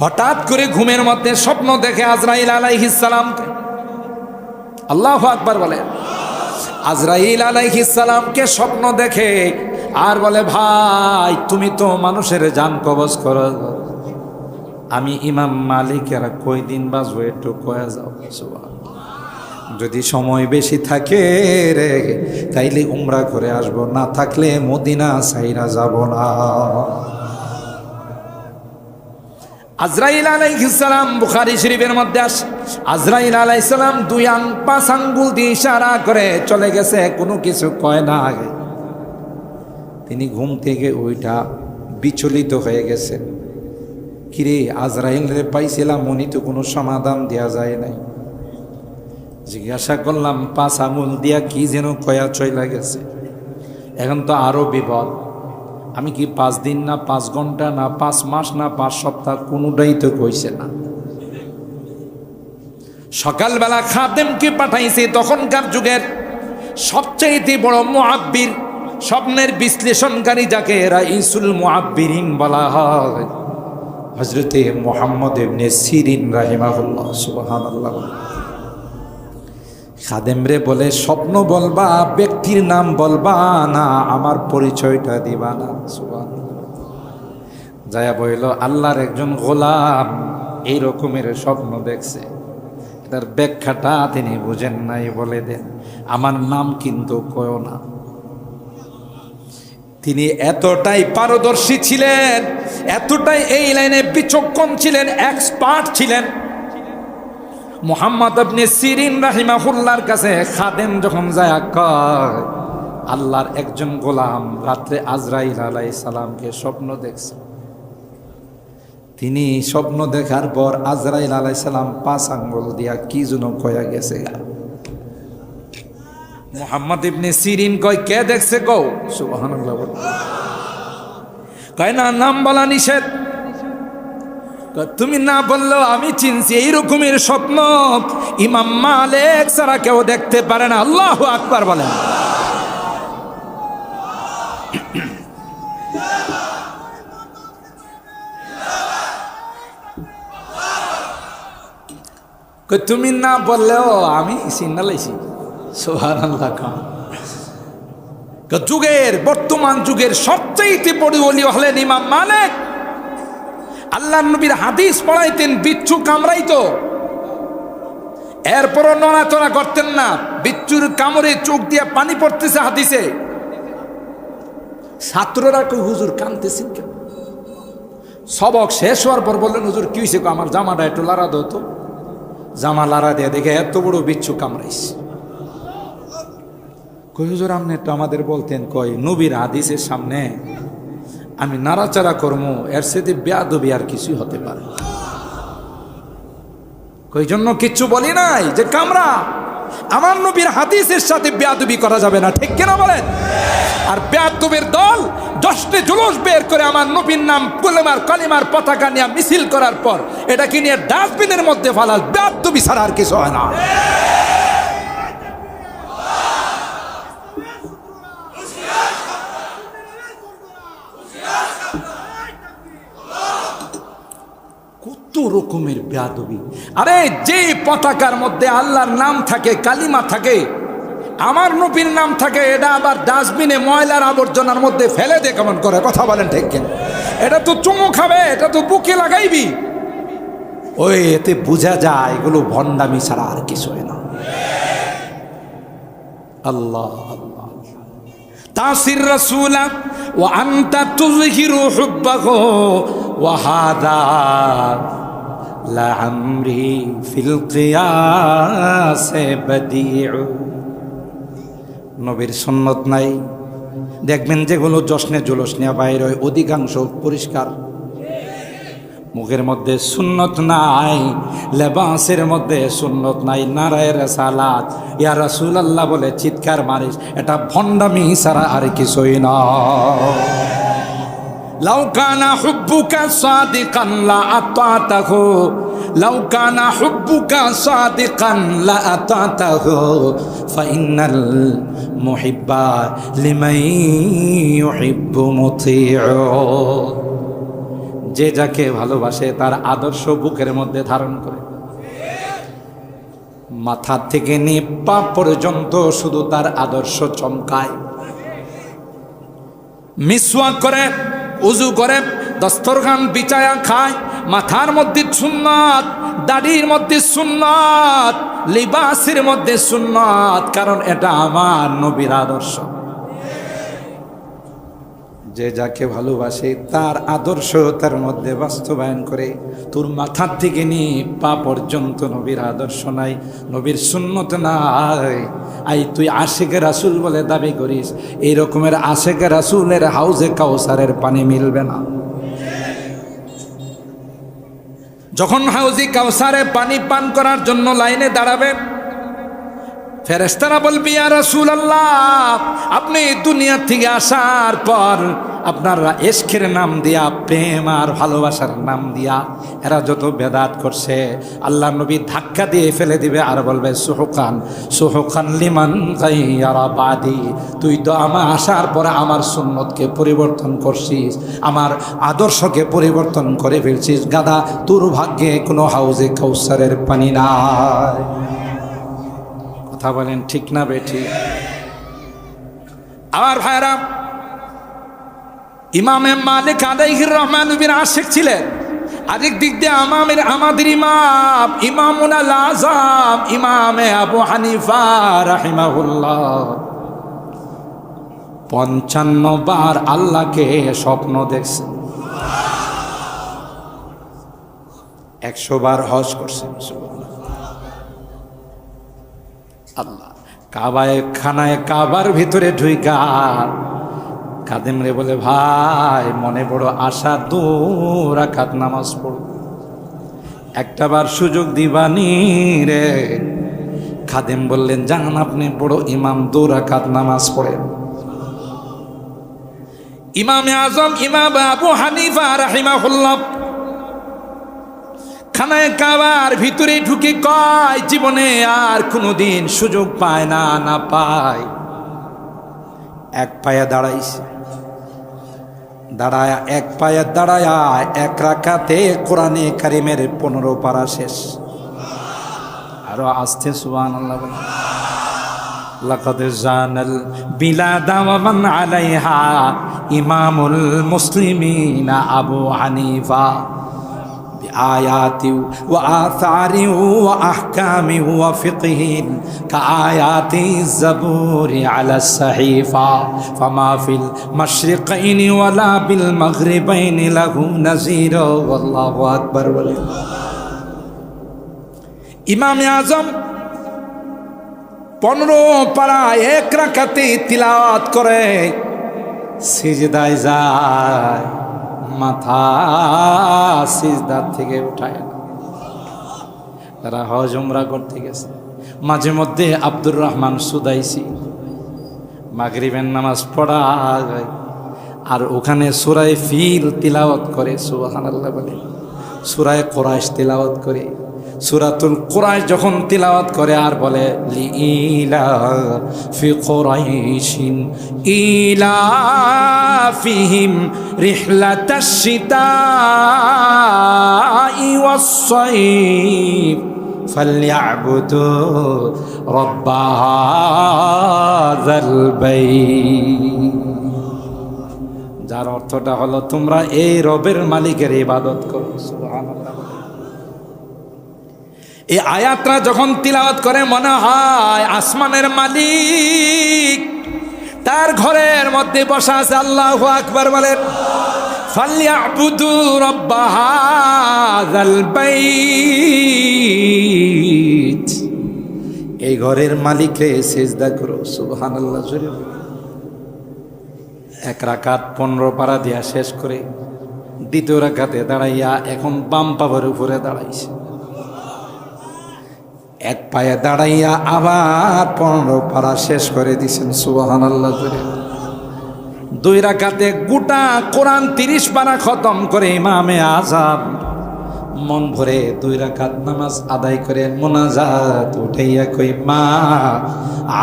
হঠাৎ করে ঘুমের মধ্যে স্বপ্ন দেখে আজরাইল আলাইহিস সালামকে। আল্লাহু আকবার বলেন। আজরাইল আলাইহিস সালামকে স্বপ্ন দেখে আর বলে, ভাই তুমি তো মানুষের জান কবজ করো, আমি ইমাম মালিকের কয়দিন বাঁচবো একটু কয়ে যাও। যদি সময় বেশি থাকে রে তাইলে উমরা করে আসবো, না থাকলে মদিনা সাইরা যাব না। আজরাইল আলাইহিস সালাম বুখারী শরীফের মধ্যে আসে, আজরাইল আলাইহিস সালাম দুই পাঁচ আঙ্গুল দিয়ে ইশারা করে চলে গেছে, কোনো কিছু কয় না। আগে তিনি ঘুম থেকে ওইটা বিচলিত হয়ে গেছে, কিরে আজরাইল রে পাইছিলাম, উনি তো কোনো সমাধান দেওয়া যায় নাই। জিজ্ঞাসা করলাম পাঁচ আঙুল দিয়া কি যেন কয়া চইলা গেছে, এখন তো আরো বিপদ। আমি কি 5 দিন না 5 ঘন্টা না 5 মাস না 5 সপ্তাহ, কোনোটাই তো কইছে না। সকালবেলা খাদেমকে পাঠাইছে, তখনকার যুগের সবচেয়ে বড় মুআব্বির, স্বপ্নের বিশ্লেষণকারী, যাকে রাইসুল মুআব্বিরিন বলা হয়, হযরতে মুহাম্মদ ইবনে সিরিন রাহিমাহুল্লাহ। সুবহানাল্লাহ। খাদেম রে বলে, স্বপ্ন বলবা, ব্যক্তির নাম বলবা না, আমার পরিচয়টা দিবা না। যায়া বইল, আল্লাহর একজন গোলাম এই রকমের স্বপ্ন দেখছে, তার ব্যাখ্যাটা তিনি বুঝেন নাই, বলে দেন আমার নাম কিন্তু কয়ও না। তিনি এতটাই পারদর্শী ছিলেন, এতটাই এই লাইনে বিচক্ষণ ছিলেন, এক্সপার্ট ছিলেন। মুহাম্মদ ইবনে সিরিন রাহিমাহুল্লাহর কাছে খাদেম যখন যায় কয়, আল্লাহর একজন গোলাম রাত্রে আজরাইল আলাইহিস সালামকে স্বপ্ন দেখছে। তিনি স্বপ্ন দেখার পর আজরাইল আলাইহিস সালাম 5 আঙ্গুল দিয়া কি যেন কয়া গেছে। মুহাম্মদ ইবনে সিরিন কয়, কে দেখছে কও? সুবহানাল্লাহ। কয় না, নাম বলা নিষেধ। তুমি না বললেও আমি চিনছি, এই রকমের স্বপ্ন ইমাম মালিক ছাড়া কেউ দেখতে পারে না। আল্লাহু আকবার বলেন। তুমি না বললেও আমি চিন্না লাইছি। সুবহানাল্লাহ। যুগের, বর্তমান যুগের সবচেয়ে বড় ওলি হলেন ইমাম মালিক। আল্লাহর নবীর হাদিস পড়াইতেন, বিচ্ছু কামড়াইতো, এরপরও নড়াচড়া করতেন না। বিচ্ছুর কামড়ে চোখ দিয়ে পানি পড়তেছে হাদিসে। ছাত্ররা কই, হুজুর কাঁদতেছেন কেন? সবক শেষ হওয়ার পর বললেন, হুজুর কি হয়েছে? আমার জামাটা একটু লাড়া দাও তো। জামা লাড়া দিয়ে দেখে এত বড় বিচ্ছু কামড়াইছে। কই হুজুর আপনি একটু আমাদের বলতেন। কই, নবীর হাদিসের সামনে আমি নাড়াচাড়া করবো, এর সাথে বেয়াদবি আর কিছুই হতে পারে। কই জন্য কিচ্ছু বলি নাই যে কামরা, আমার নবীর হাদিসের সাথে বেয়াদবি করা যাবে না, ঠিক কিনা বলেন? আর বেয়াদবের দল জশ্নে জুলুস বের করে আমার নবীর নাম কালিমার পতাকা নিয়ে মিছিল করার পর এটাকে নিয়ে ডাস্টবিনের মধ্যে ফালাল। বেয়াদবি ছাড়া আর কিছু হয় না। কত রকমের বেয়াদবি। আরে যে পতাকার মধ্যে আল্লাহর নাম থাকে, কালিমা থাকে, আমার নবীর নাম থাকে, এটা আবার ডাস্টবিনে ময়লার আবর্জনার মধ্যে ফেলে দে কেমন করে? কথা বলেন ঠিক কিনা? এটা তো চুমু খাবে, এটা তো বুকে লাগাইবি। ওই এতে বোঝা যায় এগুলো ভণ্ডামি ছাড়া আর কিছু হয় না। আল্লাহ আল্লাহ। তাসির রাসূলা ওয়া আনতা তুযহিরু হুব্বাহু ওয়া হাদা লা আমরি ফিল কিয়াস বাদিউ। নবীর সুন্নত নাই। দেখবেন যেগুলো জশ্নে জুলুস নিয়ে বাইর হয় অধিকাংশ পরিষ্কার। মুখের মধ্যে সুন্নত নাই, লেবাসের মধ্যে সুন্নত নাই, নারায়ে রিসালাত ইয়া রাসূলুল্লাহ বলে চিৎকার মারিস, এটা ভণ্ডামি ছাড়া আর কিছুই না। লাউ কানা হুব্বুকা সাদিকান লা আতাতাহু, লাউ কানা হুব্বুকা সাদিকান লা আতাতাহু, ফাইন্নাল মুহিব্বা লিমান ইউহিব্বু মুতিউ। যে যাকে ভালোবাসে তার আদর্শ বুকের মধ্যে ধারণ করে, মাথা থেকে নিয়ে পা পর্যন্ত শুধু তার আদর্শ চমকায়। মিসওয়াক করে, উজু করে, দস্তরখান বিছায়া খায়, মাথার মধ্যে সুন্নাত, দাড়ির মধ্যে সুন্নাত, লিবাসের মধ্যে সুন্নাত, কারণ এটা আমার নবীর আদর্শ। যে যাকে ভালোবাসে তার আদর্শ তার মধ্যে বাস্তবায়ন করে। তোর মাথার থেকে নিয়ে পা পর্যন্ত নবীর আদর্শ নাই, নবীর সুন্নত নাই, আই তুই আশিকে রাসূল বলে দাবি করিস, এই রকমের আশিকে রাসূলের হাউজে কাউসারের পানি মিলবে না। যখন হাউজে কাউসারে পানি পান করার জন্য লাইনে দাঁড়াবে, ফেরেশতারা বলবি ইয়া রাসূলুল্লাহ, আপনি দুনিয়া থেকে আসার পর আপনারা ইশকের নাম দিয়া, প্রেম আর ভালোবাসার নাম দিয়া এরা যত বেদাত করছে, আল্লাহ নবী ধাক্কা দিয়ে ফেলে দিবে আর বলবে সুহকান সুহকান লিমান গায়্যারা বাদি, তুই তো আমার আসার পরে আমার সুন্নতকে পরিবর্তন করছিস, আমার আদর্শকে পরিবর্তন করে ফেলছিস, গাদা তোর ভাগ্যে কোনো হাউজে কাউসারের পানি নাই। কথা বলেন ঠিক না বেঠি? আমার ভাইরা, ইমামে মালিক আলাইহির রহমান নবীর আশিক ছিলেন। আরেক দিক দিয়ে আমাদের ইমাম ইমামুল আযম ইমামে আবু হানিফা রাহিমাহুল্লাহ 55 বার আল্লাহকে স্বপ্ন দেখছেন, 100 বার হজ করছেন। আল্লাহ কাবায় খানায় কাবার ভিতরে ঢুইকা কাদেম রে বলে, ভাই মনে বড় আশা, 2 রাকাত নামাজ পড়ব, একটা বার সুযোগ দিবানি রে। খাদেম বললেন, জান আপনি বড় ইমাম, 2 রাকাত নামাজ পড়েন। ইমামে আজম ইমাম আবু হানিফা রাহিমাহুল্লাহ খানায় কাবার ভিতরে ঢুকে কয়, জীবনে আর কোনোদিন সুযোগ পায় না পায়। এক পায়ে দাঁড়াইছে, দাঁড়ায় এক পায়ে দাঁড়ায় 1 রাকাতে কোরআনে কারিমের 15 পারা শেষ। আরো আস্তে সুবহানাল্লাহ বলেন। লাকাদ জানাল বিলাদা ওয়া মান আলাইহা ইমামুল মুসলিমিনা আবু হানিফা আয়াতি ওয়া আথারি ওয়া আহকামি ওয়া ফিকহিন কাআয়াতি যাবুরি আলা সাহিফা ফামা ফিল মাশরিকাইনি ওয়ালা বিল মাগরিবাইনি লাহু নাযীর ওয়াল্লাহু আকবার। বলে ইমামে আজম 15 পারা 1 রাকাতে তিলাওয়াত করে, সিজদায় যায়, মাথা সিজদার থেকে উঠায় না। তারা হজ উমরা করতে গেছে, মাঝে মধ্যে আব্দুর রহমান সুদাইসি মাগরিবের নামাজ পড়া আর ওখানে সূরায়ে ফিল তিলাওয়াত করে, সুবহানাল্লাহ বলে। সূরায়ে কুরাইশ তিলাওয়াত করে, সূরাতুল কুরাইশ যখন তিলাওয়াত করে আর বলে, লিইলা ফি কুরাইশিন ইলাফিহিম রিহলাতাশ শিতাই ওয়াস সাইফ ফালইয়াবুদু রাব্ব হাযাল বাইত। যার অর্থটা হলো, তোমরা এই রবের মালিকের ইবাদত করো। সুবহানাল্লাহ। এই আয়াতটা যখন তিলাওয়াত করে মনে হয় আসমানের মালিক তার ঘরের মধ্যে বসা আছে। আল্লাহু আকবার বলেন। ফালইয়াবুদু রাব্ব হাযাল বাইত, এই ঘরের মালিককে সিজদা করো। সুবহানাল্লাহ। জোরে 1 রাকাত 15 পারা দিয়া শেষ করে 2য় রাকাতে দাঁড়াইয়া এখন বাম পায়ের উপরে দাঁড়াইছে, 1 পায়ে দাঁড়াইয়া আবার 15 পারা শেষ করে দিছেন। সুবহানাল্লাহ। 2 রাকাতে গোটা কোরআন 30 পারা খতম করে ইমামে আযম মন ভরে 2 রাকাত নামাজ আদায় করে মুনাজাত উঠাইয়া কই মা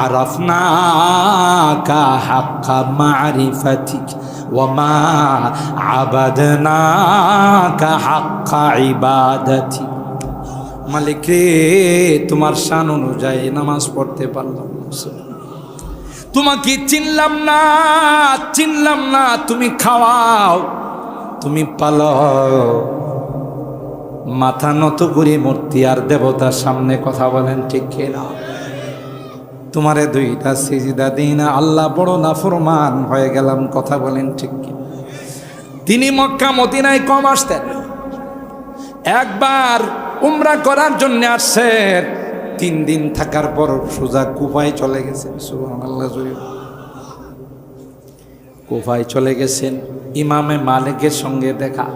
আরাফনাকা হাক্কা মারিফাতিক ওয়া মা আবাদনাকা হাক্কা ইবাদাতিক। মালিক রে, তোমার শান অনুযায়ী নামাজ পড়তে পারলাম না, তোমাকে চিনলাম না, তুমি খাওয়াও, তুমি পালাও। মাথা নত করে মূর্তি আর দেবতার সামনে কথা বলেন ঠিক কিনা? তোমারে 2টা সিজদা দিই না, আল্লাহ বড় নাফরমান হয়ে গেলাম, কথা বলেন ঠিক কিনা? তিনি মক্কা মদিনায় কম আসতেন, একবার উমরা করার জন্য আসছেন, 3 দিন থাকার পর সোজা কুফায় চলে গেছেন। সুবহানাল্লাহ। কুফায় চলে গেছেন, ইমামে মালিকের সঙ্গে দেখা,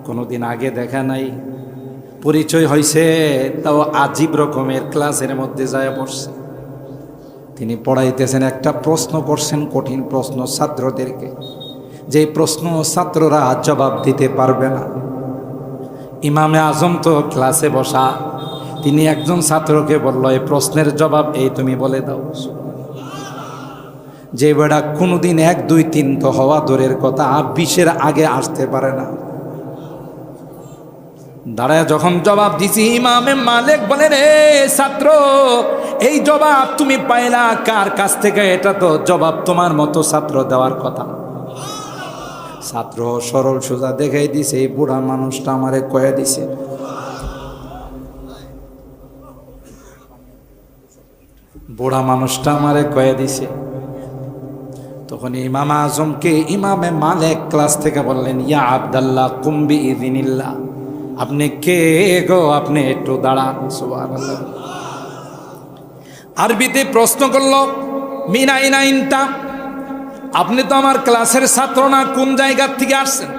কোনোদিন আগে দেখা নাই, পরিচয় হয়েছে, তাও আজীব রকমের ক্লাসের মধ্যে যায় পড়ছে। তিনি পড়াইতেছেন, একটা প্রশ্ন করছেন, কঠিন প্রশ্ন ছাত্রদেরকে, যে প্রশ্ন ছাত্ররা জবাব দিতে পারবে না। ইমামে আজম তো ক্লাসে বসা, তিনি একজন ছাত্রকে বলল, এই প্রশ্নের জবাব এই তুমি বলে দাও। যে বেড়া কোনোদিন 1, 2, 3 তো হওয়া দূরের কথা, 20-এর আগে আসতে পারে না। দাঁড়ায় যখন জবাব দিছি, ইমামে মালিক বলে, রে ছাত্র, এই জবাব তুমি পাইলা কার কাছ থেকে? এটা তো জবাব তোমার মতো ছাত্র দেওয়ার কথা। ছাত্র সরল সোজা দেখাই দিছে, এই বুড়া মানুষটা আমারে কয়ে দিছে। বুড়া মানুষটা আমারে কয়ে দিছে। তখন ইমাম আজমকে ইমামে মালিক ক্লাস থেকে বললেন, ইয়া আব্দুল্লাহ কুম বিইযনিল্লাহ, আপনি কে গো, আপনি একটু দাঁড়ান। সুবহানাল্লাহ। আরবিতে প্রশ্ন করল, মিন আইনা ইনতা, আপনি তো আমার ক্লাসের ছাত্র না, কোন জায়গা থেকে আসছেন?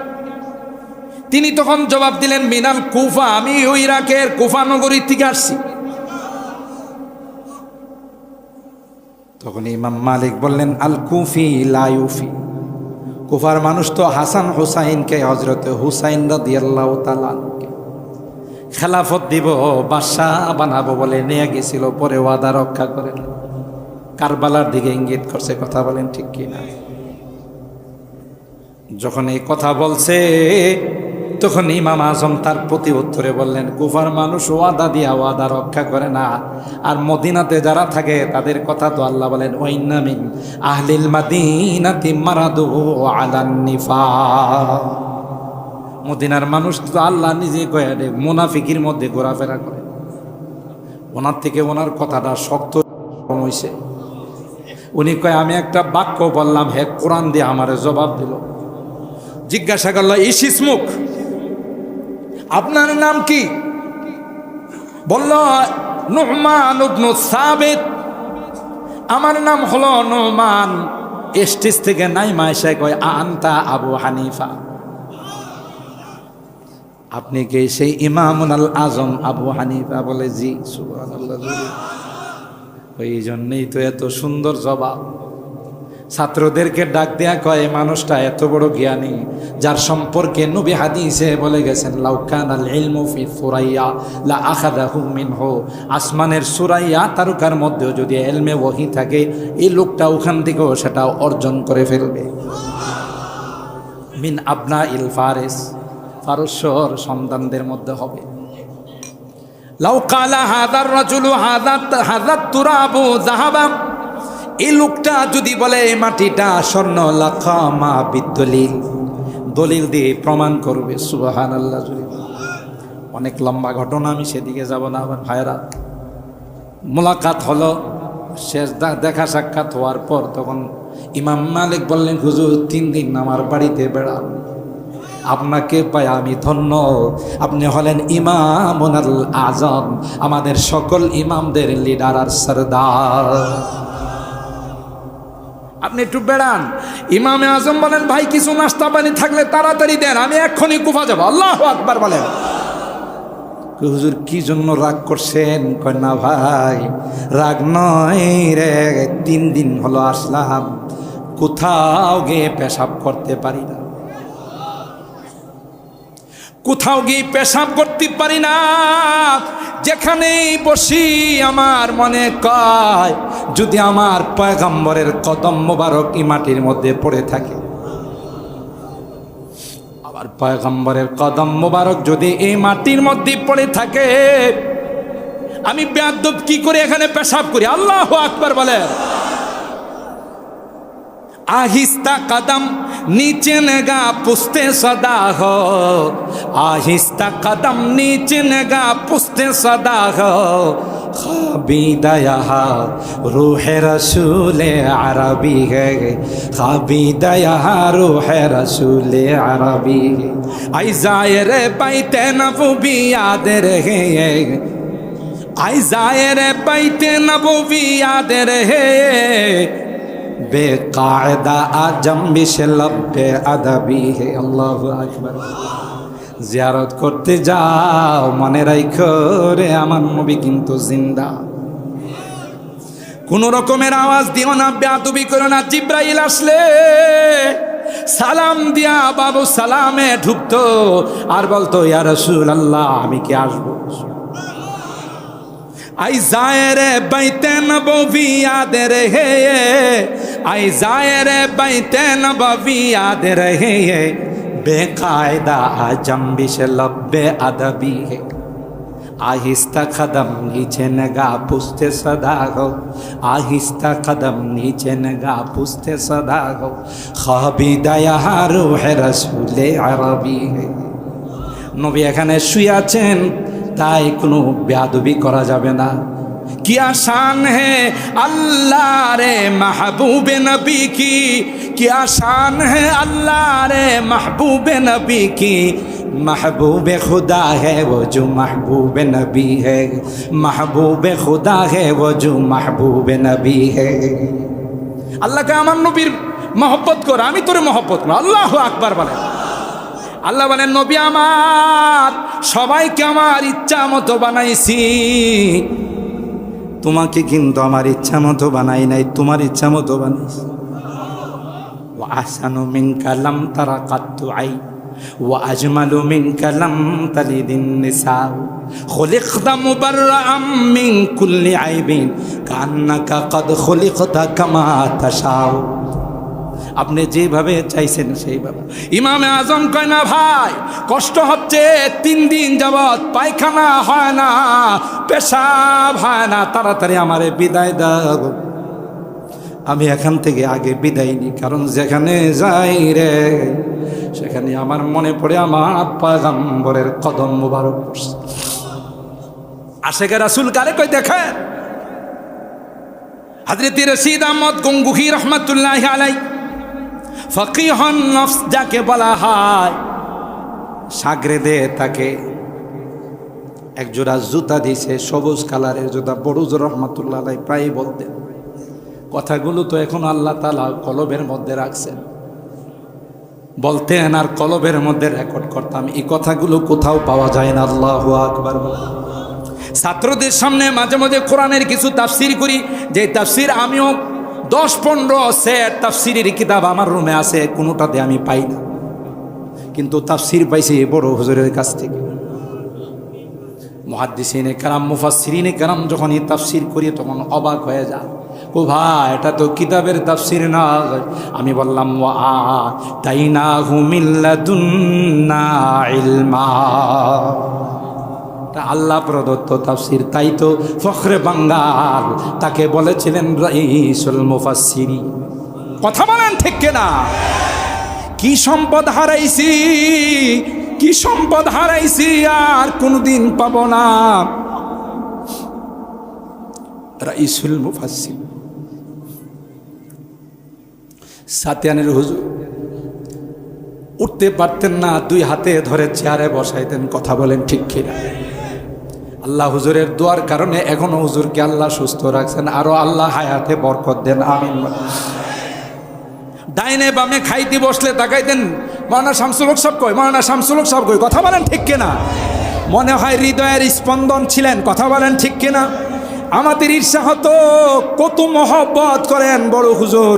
তিনি তখন জবাব দিলেন, মিনাল কুফা, আমি ওই ইরাকের কুফা নগরী থেকে আসছি। তখন ইমাম মালিক বললেন, আল কুফি লা ইউফি, কুফার মানুষ তো হাসান হুসাইনকে, হযরত হুসাইন রাদিয়াল্লাহু তাআলা খেলাফত দিব, বাদশাহ বানাবো বলে নিয়ে গেছিল, পরে ওয়াদা রক্ষা করেন, কারবালার দিকে ইঙ্গিত করছে, কথা বলেন ঠিক কিনা? যখন এই কথা বলছে, তখন ইমাম আজম তার প্রতি উত্তরে বললেন, কুফার মানুষ ওয়াদা দিয়া ওয়াদা রক্ষা করে না, আর মদিনাতে যারা থাকে তাদের কথা তো আল্লাহ বলেন, ওয়াইন্না মিন আহলিল মাদিনাতি মারাদু আলান নিফাক। মদিনার মানুষ তো আল্লাহ নিজে কয়ে মুনাফিকির মধ্যে ঘোরাফেরা করে। ওনার থেকে ওনার কথাটা শক্ত হয়েছে। উনি কয়, আমি একটা বাক্য বললাম, হে কোরআন দিয়ে আমারে জবাব দিল। জিজ্ঞাসা করলো, ইসিসমুক, আপনার নাম কি? বলল, নুহমান ইবনে সাবিত, আমার নাম হলো নুহমান। স্টেজ থেকে নাইমা এসে কয়, আনতা আবু হানিফা, আপনি কি সেই ইমামুল আজম আবু হানিফা? বলে, জি। সুবহানাল্লাহ। ওই জন্যই তো এত সুন্দর জবাব। ছাত্রদেরকে ডাক দেয়া কয়, মানুষটা এত বড় জ্ঞানী, যার সম্পর্কে নবী হাদিসে বলে গেছেন, লাউ কানাল ইলমু ফি সুরাইয়া লা আখাযাহু মিনহু, আসমানের সুরাইয়া তারকার মধ্যেও যদি ইলমে ওহী থাকে, এই লোকটা ওখান থেকেও সেটা অর্জন করে ফেলবে। মিন আবনা ইল ফারিস, ফারস্যর সন্তানদের মধ্যে হবে। লাউ কালা হাদার রাজুলু হাদাত তুরাবু যাহাবা, এই লোকটা যদি বলে এই মাটিটা স্বর্ণ, লাকামা বিদলিল, দলিল দিয়ে প্রমাণ করবে। সুবহানাল্লাহ। অনেক লম্বা ঘটনা, আমি সেদিকে যাব না। আবার ভাইরা, মোলাকাত হলো, শেষ দেখা সাক্ষাৎ হওয়ার পর তখন ইমাম মালিক বললেন, হুজুর 3 দিন আমার বাড়িতে বেড়ান, আপনাকে পাই আমি ধন্য। আপনি হলেন ইমামুল আজম, আমাদের সকল ইমামদের লিডার আর সরদার। আপনি একটু বেড়ান। ইমামে আজম বলেন, ভাই কিছু নাস্তা পানি থাকলে তাড়াতাড়ি দেন, আমি এক্ষুনি কুফা যাব। আল্লাহু আকবার বলেন। হুজুর কি জন্য রাগ করছেন? কয়, না ভাই রাগ নয় রে, 3 দিন হলো আসলাম, কোথাও গিয়ে পেশাব করতে পারি না। কোথাও গিয়ে পেশাব করতে পারি না, যেখানেই বসি আমার মনে কয় যদি আমার পয়গম্বরের কদম মোবারক এই মাটির মধ্যে পড়ে থাকে, আবার পয়গম্বরের কদম মোবারক যদি এই মাটির মধ্যে পড়ে থাকে, আমি বেয়াদব কি করে এখানে পেশাব করি? আল্লাহু আকবার বলে। आहिस्ता कदम नीचे नगा पुस्ते सदा हो, आहिस्ता कदम नीचे नगा पुस्ते सदा हो, खाबीदा यहाँ रूह रसूल अरबी है, खाबीदा यहाँ रूह रसूल अरबी है, आई जायर बैते नबवी याद रहे, आई जायर बैते नबवी याद रहे, बेकायदा आजम बिशे लब्बे अदबी है। अल्लाहु আকবার। জিয়ারত করতে যাও, মনে রাখো রে আমার নবী কিন্তু জিন্দা। কোন রকমের আওয়াজ দিও না, বেয়াদবি করো না। জিব্রাইল আসলে সালাম দিয়া বাবু সালামে ঢুকতো আর বলতো ইয়া রাসূলুল্লাহ আমি কি আসবো? आई जायरे बैते नबवी याद रहे, आई जायरे बैते नबवी याद रहे, बेकायदा आजम बिश लब्बे अदबी है, आहिस्ता कदम नीचे नगा पुस्ते सदा हो, आहिस्ता कदम नीचे नगा पुस्ते सदा हो, खाबीदा यहाँ रूह रसूल अरबी है। नबी এখানে শুয়ে আছেন, তাই কোনো বেয়াদবি করা যাবে না। क्या शान है अल्लाह रे महबूब नबी की, क्या शान है अल्लाह रे महबूब नबी की, महबूब खुदा है वो जो महबूब नबी है, महबूब खुदा है वो जो महबूब नबी है। अल्लाह का আমার নবীর মহব্বত কর, আমি তোরে মহব্বত কর। আল্লাহু আকবার বলেন। আল্লাহ বলেন নবী আমার সবাইকে আমার ইচ্ছা মতো বানাইছি, তোমাকে কিন্তু আমার ইচ্ছা মতো বানাই নাই, তোমার ইচ্ছা মতো বানাইছি। ওয়া আহসানু মিনকা লাম তারা কাত্তু আইন, ওয়া আজমালু মিনকা লাম তালিদিন নিসা, খুলিকতা মুবাররাআম মিন কুল্লি আইবিন কান্নাকা কদ খুলিকতা কামা তাশাউ। আপনি যেভাবে চাইছেন সেইভাবে। ইমামে আজম কয় না ভাই কষ্ট হচ্ছে, 3 দিন যাবৎ পায়খানা হয় না, পেশাব হয় না, তাড়াতাড়ি আমারে বিদায় দাও। আমি এখান থেকে আগে বিদায় নিই, কারণ যেখানে যাই রে সেখানে আমার মনে পড়ে আমার পয়গম্বরের কদম মোবারক পড়ছে। আশেকে রাসূল কারে কই দেখেন, হযরত রশিদ আহমদ গঙ্গুহি রহমাতুল্লাহি আলাইহি ফকিহুন নফস যাকে বলা হয়, সাগরেদে তাকে এক জোড়া জুতা দিয়েছে, সবুজ কালারের জুতা। বড়ুজ রহমাতুল্লাহ আলাইহি প্রায় বলতেন, কথাগুলো তো এখন আল্লাহ তাআলা কলবের মধ্যে রাখছেন, বলতেন আর কলবের মধ্যে রেকর্ড করতাম। এই কথাগুলো কোথাও পাওয়া যায় না। আল্লাহু আকবার। ছাত্রদের সামনে মাঝে মাঝে কোরআনের কিছু তাফসির করি, যে তাফসির আমিও 10-15 সেট তাফসিরের কিতাব আমার রুমে আছে, কোনোটাতে আমি পাই না, কিন্তু তাফসির পাইছি বড় হুজুরের কাছ থেকে। মুহাদ্দিসিনে কেরাম মুফাসসিরিনে কেরাম যখন এই তাফসির করি তখন অবাক হয়ে যায়, ও ভাই এটা তো কিতাবের তাফসির না। আমি বললাম ওয়া আতাইনাহু মিন লাদুন্না ইলমা, আল্লাহ প্রদত্ত তাফসির। তাই তো ফখরে বাঙ্গাল তাকে বলেছিলেন রাইসুল মুফাসসিরিন। কথা বলেন ঠিক কিনা? কি সম্পদ হারাইছি, কি সম্পদ হারাইছি আর কোনদিন পাবো না। রাইসুল মুফাসসিরিন সাতিয়ানের হুজুর উঠতে পারতেন না, 2 হাতে ধরে চেয়ারে বসাইতেন। কথা বলেন ঠিক কিনা? আল্লাহ হুজুরের দোয়ার কারণে এখনো হুজুরকে আল্লাহ সুস্থ রাখছেন, আরো আল্লাহ হায়াতে বরকত দেন, আমিন। ডাইনে বামে খাইতে বসলে তাকাইতেন, মাওলানা শামসুল হক সাহেব কই, মাওলানা শামসুল হক সাহেব কই। কথা বলেন ঠিক কিনা? মনে হয় হৃদয়ের স্পন্দন ছিলেন। কথা বলেন ঠিক কিনা? আমাদের ঈর্ষা হতো, কত মহব্বত করেন বড় হুজুর,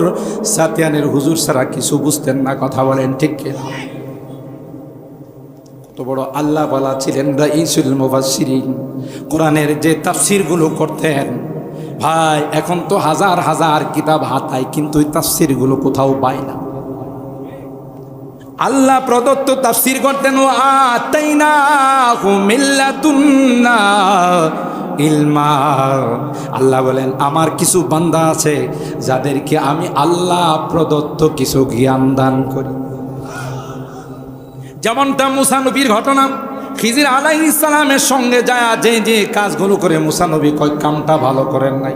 সাতিয়ানের হুজুর ছাড়া কিছু বুঝতেন না। কথা বলেন ঠিক কিনা? কত বড় আল্লাহ ওয়ালা ছিলেন রাইসুল মুফাসসিরিন, কোরআনের যে তাফসিরগুলো করতেন ভাই, এখন তো হাজার হাজার কিতাব হাতায়, কিন্তু ওই তাফসিরগুলো কোথাও পাই না। আল্লাহ প্রদত্ত তাফসির করতেন, ও আতাইনাহু মিল্লাতুন্না ইলমা। আল্লাহ বলেন আমার কিছু বান্দা আছে যাদেরকে আমি আল্লাহ প্রদত্ত কিছু জ্ঞান দান করি। যেমনটা মুসা নবীর ঘটনা, খিজির আলাইহিস সালামের সঙ্গে যায় যে যে কাজগুলো করে মুসা নবী কয় কামটা ভালো করেন নাই,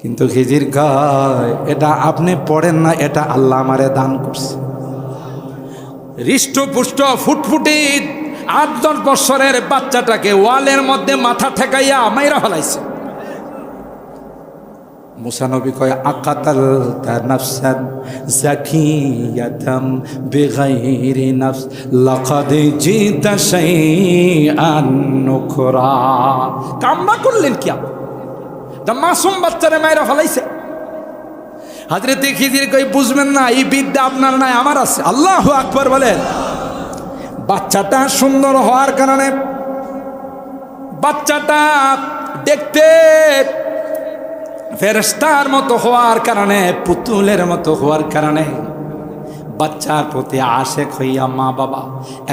কিন্তু খিজির কয় এটা আপনি পড়েন না, এটা আল্লাহ আমারে দান করছে। হৃষ্টপুষ্ট ফুটফুটে 8-10 বছরের বাচ্চাটাকে ওয়ালের মধ্যে মাথা ঠেকাইয়া মাইরা ফেলাইছে। মুসা নবী কয় আকাতালতা নাফসান যাকিয়াতাম বিগাইরি নাফস লাকাদ জিতা শাইআন নুকরা। কামনা করলেন কি আপনি? তা মাসুম বাচ্চারে মাইরা ফেলাইছে। হযরত খিজির কই বুঝবেন না, এই বিদ্যা আপনার নাই, আমার আছে। আল্লাহু আকবার বলেন। বাচ্চাটা সুন্দর হওয়ার কারণে, বাচ্চাটা দেখতে ফেরেশতার মতো হওয়ার কারণে, পুতুলের মতো হওয়ার কারণে বাচ্চার প্রতি আশেক হইয়া মা বাবা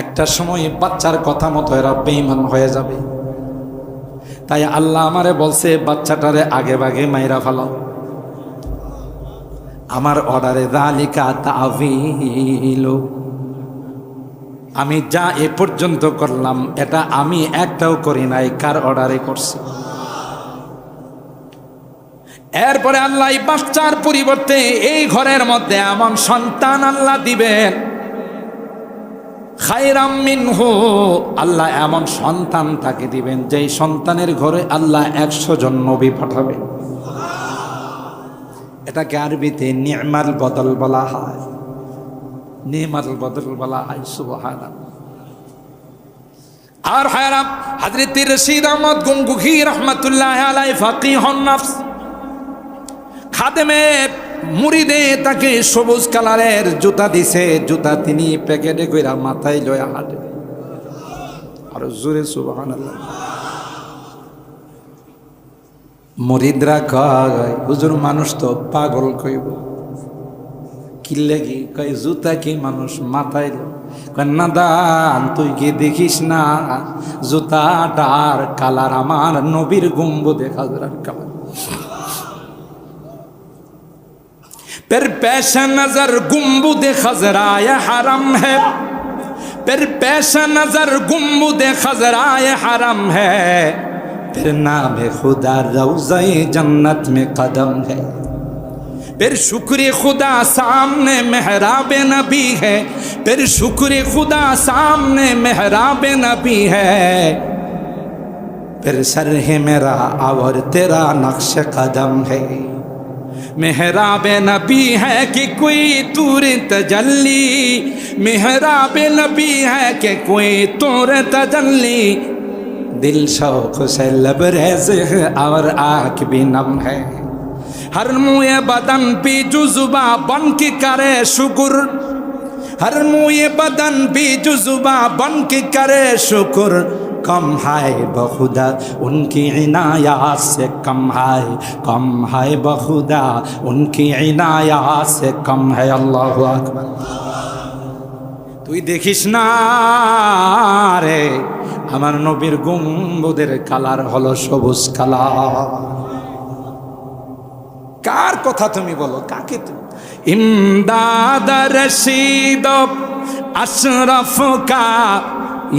একটা সময় বাচ্চার কথা মতো এরা বেঈমান হয়ে যাবে। তাই আল্লাহ আমারে বলছে বাচ্চাটারে আগে ভাগে মাইরা ফেলাও। আমার অর্ডারে যালিকা তা'ওয়িলু, আমি যা এ পর্যন্ত করলাম এটা আমি একটাও করি নাই, কার অর্ডারে করছি। এরপরে আল্লাহ এই বাচ্চার পরিবর্তে এই ঘরের মধ্যে এমন সন্তান আল্লাহ দিবেন, খায়রাম মিনহু, আল্লাহ এমন সন্তান তাকে দিবেন যেই সন্তানের ঘরে আল্লাহ 100 জন নবী পাঠাবেন। এটাকে আরবিতে নি'মাল বদল বলা হয়, নি'মাল বদল বলা হয়। সুবহানাল্লাহ। আর হায়রাম হযরত রশিদ আহমদ গঙ্গুহি রাহমাতুল্লাহি আলাইহি ফাকিহুন নফস, খাদেমে মুরিদে তাকে সবুজ কালারের জুতা দিছে, জুতা তিনি প্যাকেটে কইরা মাথায় লয়া হাঁটে। আর জোরে সুবহানাল্লাহ। মুরিদরা কয় হুজুর মানুষ তো পাগল কইব, কি লাগি? কয় জুতা কি মানুষ মাথায় লো? কয় না দান, তুই কি দেখিস না জুতাটার কালার আমার নবীর গুম্বদে হাজরার কালার। पर पेश नजर गुम्बुद खजराए हरम है, पर पेश नजर गुम्बुद खजराए हरम है, फिर नाम खुदा रौज़े जन्नत में कदम है, फिर शुक्र खुदा सामने मेहराब नबी है, फिर शुक्र खुदा सामने मेहराब नबी है, फिर सर है मेरा और तेरा नक्श कदम है, मेहराब नबी है कि कोई तूर तजल्ली, मेहराब नबी है कि कोई तूर तजल्ली, दिल शौक से लबरेज और आँख भी नम है, हर मुए बदन भी जुज़ुबा बन के करे शुक्र, हर मुए बदन भी जुज़ुबा बन के करे शुक्र, कम है बखुदा उनकी इनायात से, कम है बखुदा उनकी इनायात से कम है। अल्लाहु আকবার। তুই দেখিস না রে আমার নবীর গুম্বদের কালার হলো সবুজ কালার। কার কথা তুমি বলো? কাকে তুমি? ইমদাদ রশিদ अशरफ का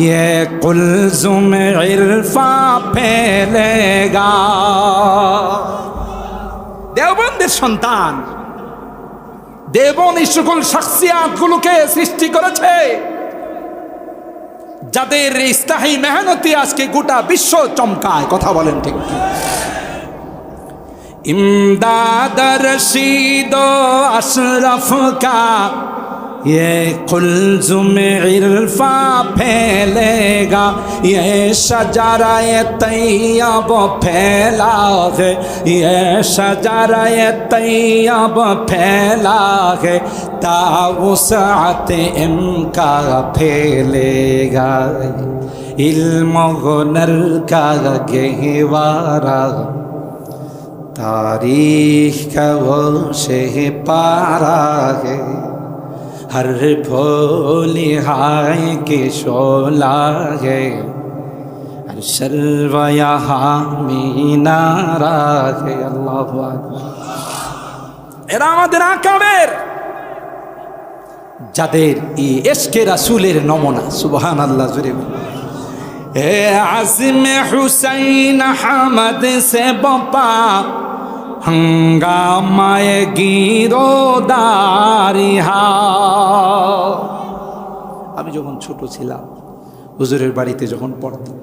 ये कुल्ज़ुम इरफा फैलेगा। দেওবন্দের সন্তান, দেওবন্দ এই সকল শখসিয়াতগুলোকে সৃষ্টি করেছে যাদের ইস্তাহি মেহনতি আজকে গোটা বিশ্ব চমকায়। কথা বলেন ঠিক? ইমদাদ রশিদ আশরাফ কা ये कुल्ज़ुम इरफा फैलेगा, ये शजारा ये तैयब फैला है, ये शजारा ये तैयब फैला है, तावुसात इनका फैलेगा, इल्म हुनर का गहवारा, तारीख का वो शहपारा है, हर भोली हाय के शोला है, हर शर्वा यहाँ मीनारा है। अल्लाहु আকবার। এরা আমাদের আকাবের, যাদের এই ইশকে রাসূলের নমুনা। সুবহানাল্লাহ জুড়ে এ আজম হুসাইন আহমদ সে বপা हंगामाए গিরোদারিহা। আমি যখন ছোট ছিলাম হুজুরের বাড়িতে যখন পড়তাম,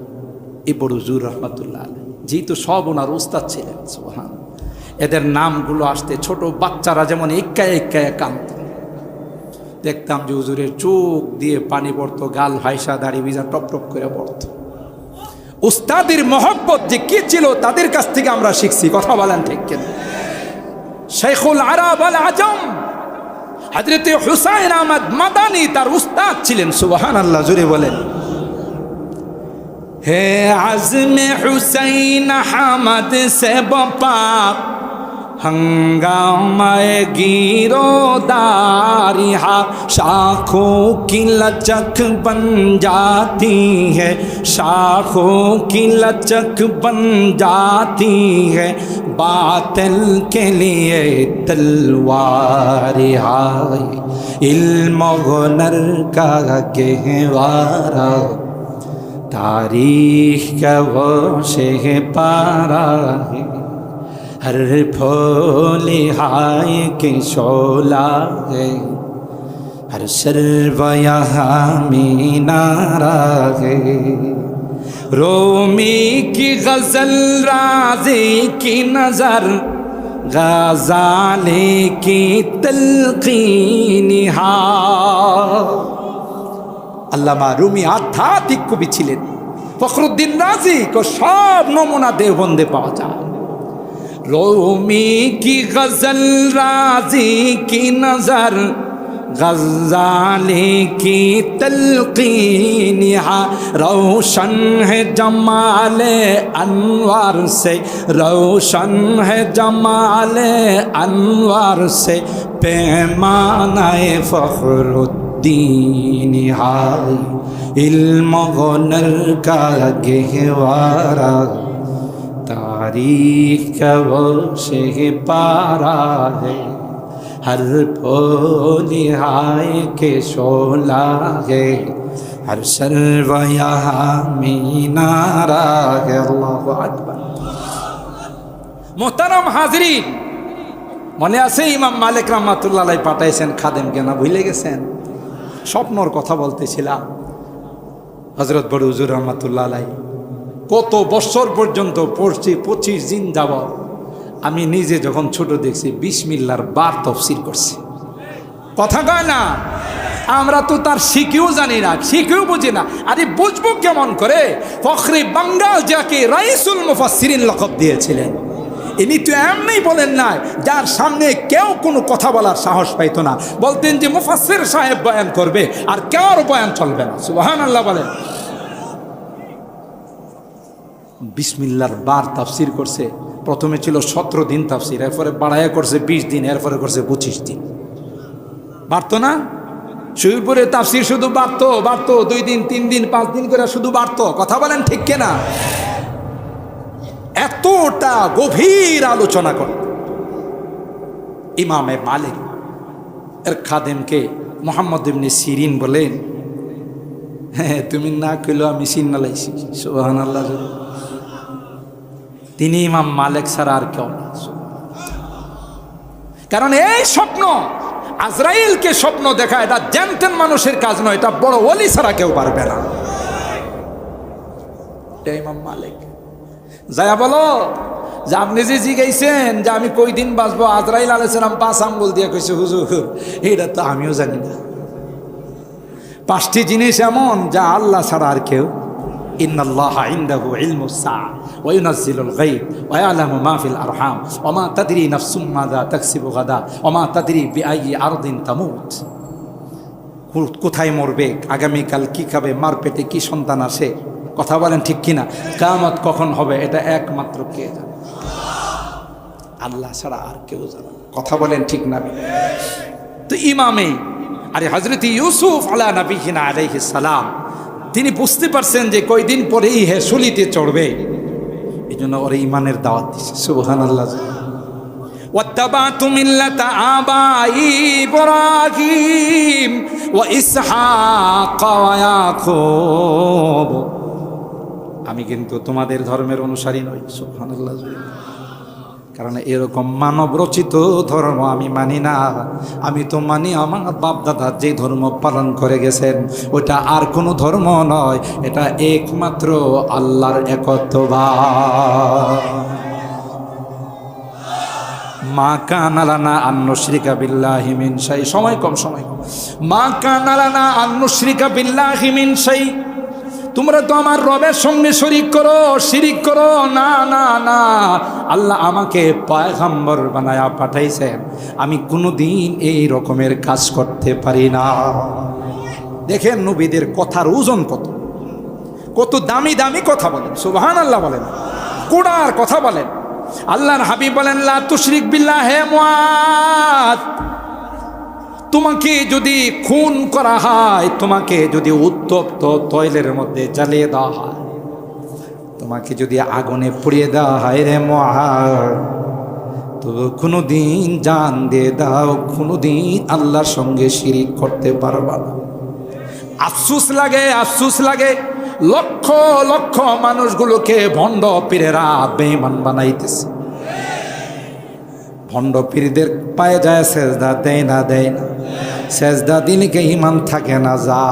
এই বড় হুজুর রহমাতুল্লাহ আলাইহি, যেহেতু সব ওনার উস্তাদ ছিলেন, সুবহান, এদের নামগুলো আসতে ছোট বাচ্চারা যেমন এক্কায় এক্কায় কাঁদত, দেখতাম যে হুজুরের চোখ দিয়ে পানি পড়তো, গাল ভাইসা, দাড়ি ভিজা টপ টপ করে পড়তো। উস্তাদের মহব্বত যে কি ছিল তাদের কাছ থেকে আমরা শিখছি, কথা বলেন ঠিক কিনা? শেখুল আরব আল আজম হযরত হুসাইন আহমদ মাদানী তার উস্তাদ ছিলেন। সুবহানাল্লাহ জোরে বলেন। হে আজমে হুসাইন আহমদ সে বপা हंगामाए गिरोदारिहा, शाखों की लचक बन जाती है, शाखों की लचक बन जाती है, बातिल के लिए तलवार हाय, इल्म हुनर का गहवारा, तारीख का वो शहपारा है, हर भोले हाय के शोला है, हर शर्वा यहाँ मीनारा है, रोमी की गजल राज़ी की नजर, गजाले की तलकीनिहा। আল্লামা রুমি আধ্যাত্মিক কবি ছিলেন, ফখরুদ্দিন রাজি को সব নমুনা দেওবন্দে পাওয়া যায়। रोमी की गजल राजी की नजर, गज़ाली की तलकीन यहाँ, रोशन है जमाले अनवार से, रोशन है जमाले अनवार से, पैमानाए फखरुद्दीन हाय, इल्म हुनर का गहवारा, तारीख का वो शहपारा है, हर भोली हाय के शोला है, हर शर्वा यहाँ मीनारा है। अल्लाहु আকবার। মোহতারাম হাজরিন, মনে আছে ইমাম মালিক রহমাতুল্লাহ আলাইহি পাঠাইছেন খাদেমকে, না ভুলে গেছেন? স্বপ্নর কথা বলতেছিলাম। হযরত বড় হুজুর রহমাতুল্লাহ আলাইহি কত বছর পর্যন্ত পড়ছি, 25 দিন যাবত আমি নিজে যখন ছোট দেখছি বিসমিল্লাহর বার তাফসীর করছি। কথা কয় না? আমরা তো তার শিখেও জানি না, শিখেও বুঝি না। আরে বুঝবো কেমন করে? ফখরে বাঙ্গাল যাকে রাইসুল মুফাসসিরিন লকব দিয়েছিলেন, ইনি তো এমনি বলেন না, যার সামনে কেউ কোনো কথা বলার সাহস পাইতো না। বলতেন যে মুফাসসির সাহেব বয়ান করবে আর কারো বয়ান চলবে না। সুবহানাল্লাহ বলেন। বিসমিল্লাহর বার তাফসীর করছে। প্রথমে ছিল 17 দিন তাফসীর, এরপরে বাড়ায়া করছে 20 দিন, এরপরে করছে 25 দিন। বাড়তো না? শুরুপুরে তাফসীর শুধু বাড়তো 2 দিন 3 দিন 5 দিন করে শুধু বাড়তো। কথা বলেন ঠিক কিনা? এতটা গভীর আলোচনা করত। ইমামে মালিক এর খাদেমকে মুহাম্মদ ইবনে সিরিন বলেন, হ্যাঁ তুমি না কইলো আমি চিন্না লাইছি। সুবহানাল্লাহ। তিনি ইমাম মালিক ছাড়া আর কেউ না। কারণ এই স্বপ্ন, আজরাইলকে স্বপ্ন দেখা, এটা জ্যানতেন মানুষের কাজ নয়, এটা বড় ওলি ছাড়া কেউ পারবে না। ইমাম মালিক যায়া বলো যে আপনি যে জিগাইছেন যে আমি কই দিন বাঁচবো, আজরাইল আলাইহিস সালাম 5 আঙ্গুল দিয়ে কইছে হুজুর, এটা তো আমিও জানি না। 5টি জিনিস এমন যা আল্লাহ ছাড়া আর কেউ, ইন্নাল্লাহা ইনদাহু ইলমুস সাআ ওয়া ইউনাজ্জিলুল গায়ব ওয়া ইয়ালামু মা ফিল আরহাম ওয়া মা তাদরি নাফসুম মাযা তাকসিবু গাদা ওয়া মা তাদরি বিআইয়ি আরদিন তামুত। কোথায় মরবে, আগামীকাল কি খাবে, মার পেটে কি সন্তান আসে, কথা বলেন ঠিক কিনা, কিয়ামত কখন হবে, এটা একমাত্র কে জানে? আল্লাহ ছাড়া আর কেউ জানে। কথা বলেন ঠিক না? তো ইমামে আরে হযরত ইউসুফ আলা নবিয়িনা আলাইহিস সালাম তিনি বুঝতে পারছেন যে কয়দিন পরেই হেসুলিতে চড়বে, এই জন্য ওর ইমানের দাওয়াত দিচ্ছে। সুবহানাল্লাহ। ওয়াত্তাবাতু মিল্লাতা আবাই ইব্রাহিম ওয়া ইসহাক ওয়া ইয়াকুব, আমি কিন্তু তোমাদের ধর্মের অনুসারী নই। সুবহানাল্লাহ। কারণ এরকম মানব রচিত ধর্ম আমি মানি না। আমি তো মানি আমার বাপ দাদা যে ধর্ম পালন করে গেছেন ওটা আর কোনো ধর্ম নয়, এটা একমাত্র আল্লাহর একত্ববাদ। মা কানা লানা আন নুশরিকা বিল্লাহি মিন শাই, সময় কম। মা কানা লানা আন নুশরিকা বিল্লাহি মিন শাই, তোমরা তো আমার রবের সঙ্গে শিরিক করো না না না। আল্লাহ আমাকে পয়গম্বর বানায়া পাঠাইছেন, আমি কোনোদিন এই রকমের কাজ করতে পারি না। দেখেন নবীদের কথার ওজন কত দামি দামি কথা বলেন, সুবহানাল্লাহ বলেন, কোড়ার কথা বলেন। আল্লাহর হাবিব বলেন লা তুশরিক বিল্লাহ, হে মুআদ, তোমাকে যদি খুন করা হয়, তোমাকে যদি উত্তপ্ত তৈলের মধ্যে জ্বালিয়ে দেওয়া হয়, তোমাকে যদি আগুনে পুড়িয়ে দেওয়া হয় রে মুআদ, তো কোনোদিন জান দিয়ে দাও, কোনোদিন আল্লাহর সঙ্গে শিরিক করতে পারবা না। আফসোস লাগে লক্ষ লক্ষ মানুষগুলোকে ভণ্ড পীরেরা বেঈমান বানাইতেছে। ভণ্ড পীরদের পায়ে যায় সেজদা দেয় না, সেজদা দিলে কে ইমান থাকে না যা।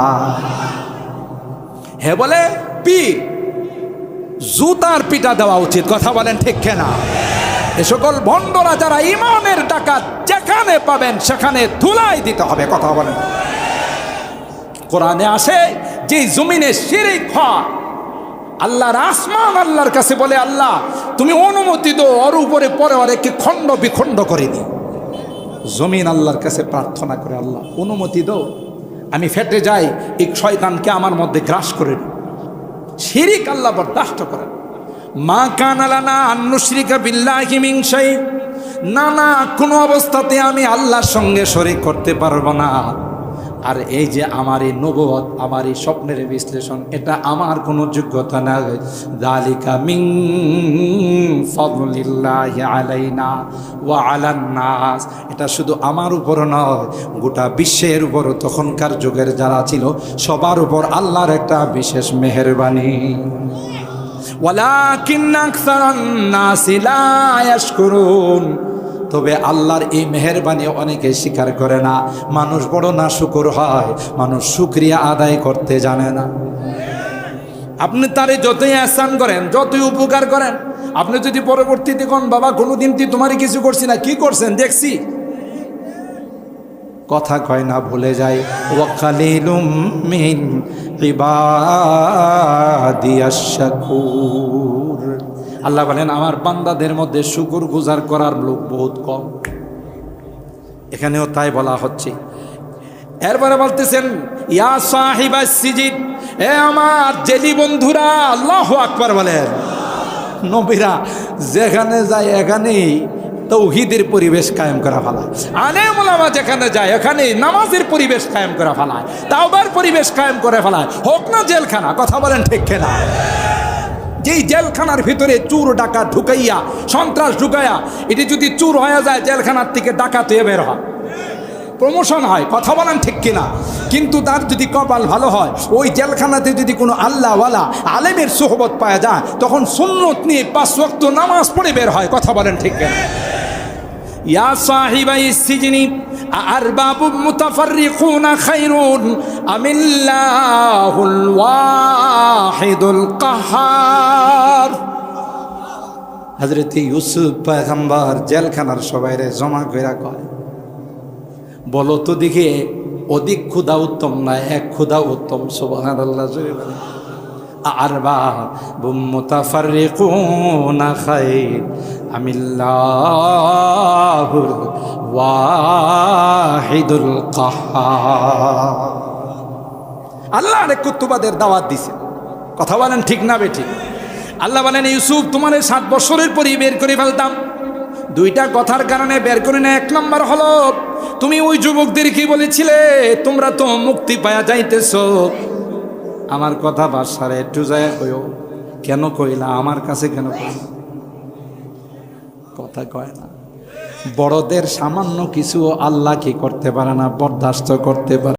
হে বলে পীর, জুতার পিটা দেওয়া উচিত। কথা বলেন ঠিক কেনা? এ সকল ভণ্ডরা যারা ইমানের টাকা যেখানে পাবেন সেখানে ধুলাই দিতে হবে। কথা বলেন। কোরআনে আসে যে জমিনে শিরিক হয়, আল্লাহর আসমান আল্লাহর কাছে বলে আল্লাহ তুমি অনুমতি দাও ওর উপরে পরে ওকে খণ্ড বিখণ্ড করে দিই। জমিন আল্লাহর কাছে প্রার্থনা করে আল্লাহ অনুমতি দাও, আমি ফেটে যাই, এই শয়তানকে আমার মধ্যে গ্রাস করে দিই। শিরিক আল্লাহ বরদাস্ত করেন। মা কানা লানা আন নুশরিকা বিল্লাহি মিন শাই, না কোনো অবস্থাতে আমি আল্লাহর সঙ্গে শরীক করতে পারবো না। আর এই যে আমার এই নবুয়ত, আমার এই স্বপ্নের বিশ্লেষণ, এটা আমার কোনো যোগ্যতা না। যালিকা মিন ফাদলিল্লাহি আলাইনা ওয়া আলান নাস, এটা শুধু আমার উপর নয়, গোটা বিশ্বের উপর, তখনকার যুগের যারা ছিল সবার উপর আল্লাহর একটা বিশেষ মেহেরবানি। ওয়ালাকিন্না আকসারান নাসি লা ইয়াশকুরুন, তবে আল্লাহর এই মেহেরবানি অনেকে স্বীকার করে না। মানুষ বড় নাশুকর হয়, মানুষ শুকরিয়া আদায় করতে জানে না। আপনি তারে যতই আহসান করেন, যতই উপকার করেন, আপনি যদি পরবর্তীতে কোন বাবা কোনোদিন তোমারই কিছু করছি না, কি করছেন দেখছি, কথা কয় না, ভুলে যায়। ওয়া কালিলুম মিন ইবাদিয়াশ শাকুর, আল্লাহ বলেন আমার বান্দাদের মধ্যে শুকর গুজার করার লোক বহুত কম। এখানেও তাই বলা হচ্ছে। এরপরে বলতেছেন ইয়া সাহিবাস সিজিদ, এ আমার জেলি বন্ধুরা, আল্লাহু আকবার বলেন। নবীরা যেখানে যায় এখানেই তাওহীদের পরিবেশ কায়েম করা ফেলায়, আলেম ওলামা যেখানে যায় এখানে নামাজের পরিবেশ কায়েম করা ফেলায়, তাওবার পরিবেশ কায়েম করে ফেলায়, হোক না জেলখানা। কথা বলেন ঠিক কিনা? যেই জেলখানার ভিতরে চুর ডাকাত ঢুকাইয়া, সন্ত্রাস ঢুকাইয়া, এটি যদি চুর হয়ে যায় জেলখানার থেকে ডাকাত হয়ে বের হয়, প্রমোশন হয়। কথা বলেন ঠিক কিনা? কিন্তু তার যদি কপাল ভালো হয়, ওই জেলখানাতে যদি কোনো আল্লাহওয়ালা আলেমের সোহবত পাওয়া যায়, তখন সুন্নত নিয়ে 5 ওয়াক্ত নামাজ পড়ে বের হয়। কথা বলেন ঠিক কিনা? ইয়া সাহিবাই সিজনি আরবাবুম মুতাফাররিকুনা খায়রুন আমিল্লাহুল ওয়াহিদুল কাহ্হার। হযরত ইউসুফ পয়গম্বর জেলখানার সবাইরে জমা কইরা কয়, বলো তো দেখে অধিক ক্ষুধা উত্তম না, এক ক্ষুধা উত্তম। সুবহানাল্লাহ। আরবাবুম মুতাফাররিকুনা খায়র আমিল্লাহুল ওয়াহিদুল কাহ্হার। আল্লাহ আরেক কুতুবাদের দাওয়াত দিছে। কথা বলেন ঠিক না বেঠিক? আল্লাহ বলেন, ইউসুফ তোমার 7 বছরের পরই বের করে ফেলতাম। দুইটা কথার কারণে বের করি না। এক নম্বর হলো, তুমি ওই যুবকদের কি বলেছিলে, তোমরা তো মুক্তি পায়া যাইতেছো, আমার কথা বাসারে একটু যায় কইও। কেন কইলা? আমার কাছে কেন কইলা? কথা কয় না। বড়দের সামান্য কিছু আল্লাহ কি করতে পারে না? বরদাস্ত করতে পারে।